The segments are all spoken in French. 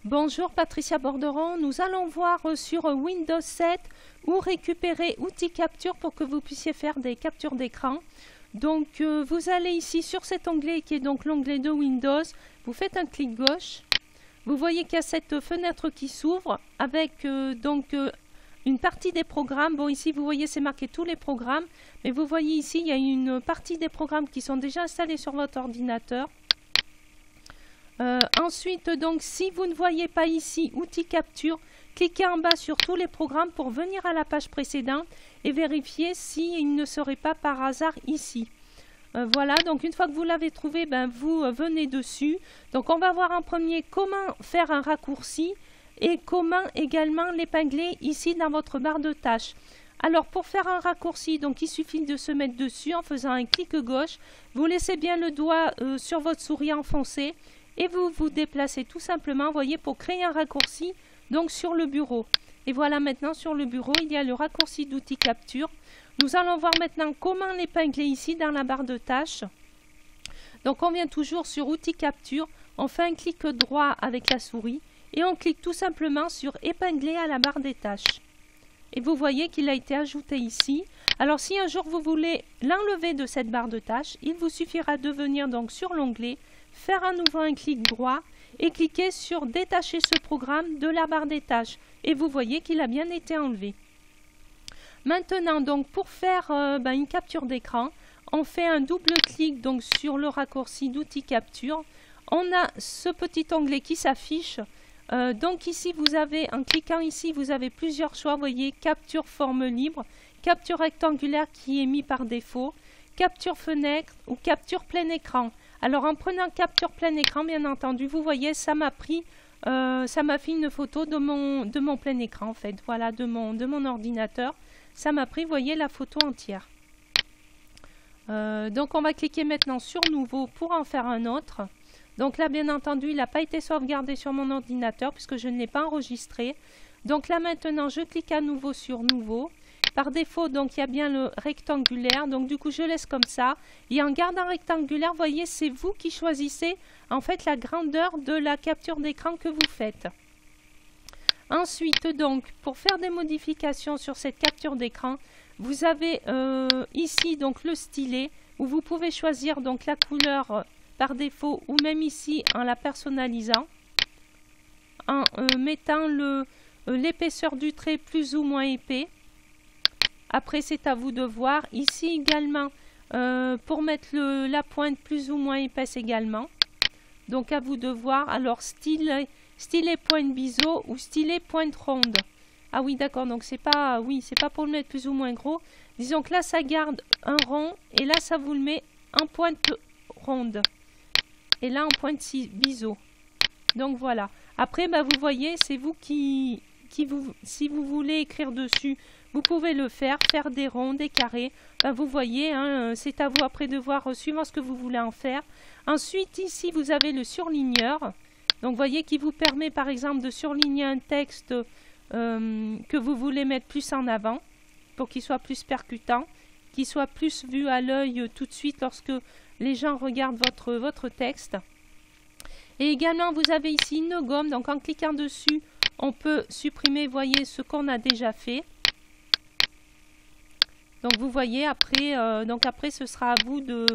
Bonjour, Patricia Borderon. Nous allons voir sur Windows 7 où récupérer Outils Capture pour que vous puissiez faire des captures d'écran. Donc vous allez ici sur cet onglet qui est donc l'onglet de Windows. Vous faites un clic gauche. Vous voyez qu'il y a cette fenêtre qui s'ouvre avec une partie des programmes. Bon, ici vous voyez c'est marqué tous les programmes, mais vous voyez ici il y a une partie des programmes qui sont déjà installés sur votre ordinateur. Ensuite, donc, si vous ne voyez pas ici Outils Capture, cliquez en bas sur tous les programmes pour venir à la page précédente et vérifier s'il ne serait pas par hasard ici. Voilà, donc une fois que vous l'avez trouvé, vous venez dessus. Donc on va voir en premier comment faire un raccourci et comment également l'épingler ici dans votre barre de tâches. Alors pour faire un raccourci, donc il suffit de se mettre dessus en faisant un clic gauche. Vous laissez bien le doigt sur votre souris enfoncé. Et vous vous déplacez tout simplement, voyez, pour créer un raccourci donc sur le bureau. Et voilà, maintenant sur le bureau, il y a le raccourci d'Outils Capture. Nous allons voir maintenant comment l'épingler ici dans la barre de tâches. Donc on vient toujours sur Outils Capture, on fait un clic droit avec la souris et on clique tout simplement sur Épingler à la barre des tâches. Et vous voyez qu'il a été ajouté ici. Alors si un jour vous voulez l'enlever de cette barre de tâches, il vous suffira de venir donc sur l'onglet, faire à nouveau un clic droit et cliquer sur détacher ce programme de la barre des tâches. Et vous voyez qu'il a bien été enlevé. Maintenant, donc, pour faire une capture d'écran, on fait un double clic donc, sur le raccourci d'Outils Capture. On a ce petit onglet qui s'affiche. Donc ici, vous avez, en cliquant ici, vous avez plusieurs choix. Vous voyez, capture forme libre, capture rectangulaire qui est mis par défaut, capture fenêtre ou capture plein écran. Alors en prenant capture plein écran, bien entendu, vous voyez, ça m'a fait une photo de mon plein écran en fait, voilà, de mon ordinateur. Ça m'a pris, vous voyez, la photo entière. Donc on va cliquer maintenant sur nouveau pour en faire un autre. Donc là, bien entendu, il n'a pas été sauvegardé sur mon ordinateur puisque je ne l'ai pas enregistré. Donc là maintenant, je clique à nouveau sur nouveau. Par défaut, donc il y a bien le rectangulaire, donc du coup je laisse comme ça. Et en gardant rectangulaire, vous voyez, c'est vous qui choisissez en fait la grandeur de la capture d'écran que vous faites. Ensuite, donc, pour faire des modifications sur cette capture d'écran, vous avez ici donc le stylet où vous pouvez choisir donc la couleur par défaut ou même ici en la personnalisant, en mettant l'épaisseur du trait plus ou moins épais. Après, c'est à vous de voir. Ici également, pour mettre la pointe plus ou moins épaisse également. Donc, à vous de voir. Alors, stylet pointe biseau ou stylet pointe ronde. Ah oui, d'accord. Donc, c'est pas pour le mettre plus ou moins gros. Disons que là, ça garde un rond. Et là, ça vous le met en pointe ronde. Et là, en pointe biseau. Donc, voilà. Après, vous voyez, c'est vous si vous voulez écrire dessus, vous pouvez le faire des ronds, des carrés. Vous voyez, hein, c'est à vous après de voir suivant ce que vous voulez en faire. Ensuite, ici, vous avez le surligneur. Donc, vous voyez, qui vous permet, par exemple, de surligner un texte que vous voulez mettre plus en avant pour qu'il soit plus percutant, qu'il soit plus vu à l'œil tout de suite lorsque les gens regardent votre texte. Et également, vous avez ici une gomme. Donc, en cliquant dessus, on peut supprimer, voyez, ce qu'on a déjà fait. Donc vous voyez, après, ce sera à vous de,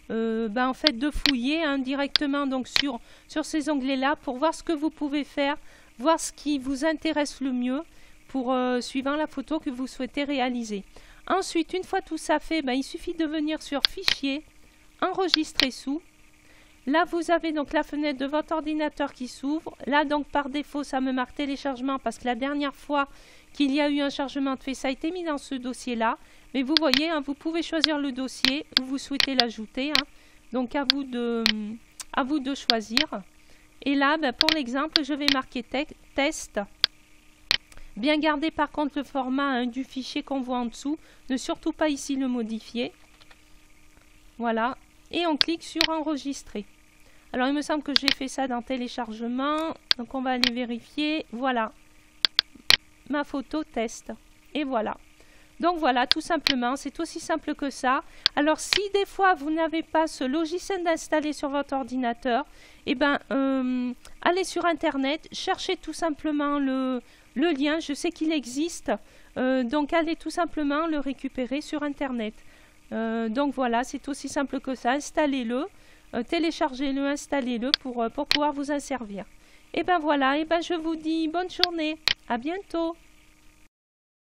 en fait, de fouiller directement donc, sur ces onglets-là pour voir ce que vous pouvez faire, voir ce qui vous intéresse le mieux pour suivant la photo que vous souhaitez réaliser. Ensuite, une fois tout ça fait, il suffit de venir sur Fichier, Enregistrer sous. Là, vous avez donc la fenêtre de votre ordinateur qui s'ouvre. Là, donc, par défaut, ça me marque téléchargement parce que la dernière fois qu'il y a eu un chargement de fait, ça a été mis dans ce dossier-là. Mais vous voyez, vous pouvez choisir le dossier où vous souhaitez l'ajouter. Donc, à vous de choisir. Et là, pour l'exemple, je vais marquer test. Bien garder par contre le format du fichier qu'on voit en dessous. Ne surtout pas ici le modifier. Voilà. Et on clique sur enregistrer. Alors, il me semble que j'ai fait ça dans téléchargement. Donc, on va aller vérifier. Voilà. Ma photo test. Et voilà. Donc voilà, tout simplement, c'est aussi simple que ça. Alors si des fois vous n'avez pas ce logiciel d'installer sur votre ordinateur, eh ben, allez sur internet, cherchez tout simplement le lien, je sais qu'il existe, donc allez tout simplement le récupérer sur internet. Donc voilà, c'est aussi simple que ça, installez-le, téléchargez-le, installez-le pour pouvoir vous en servir. Et ben voilà, et ben je vous dis bonne journée, à bientôt.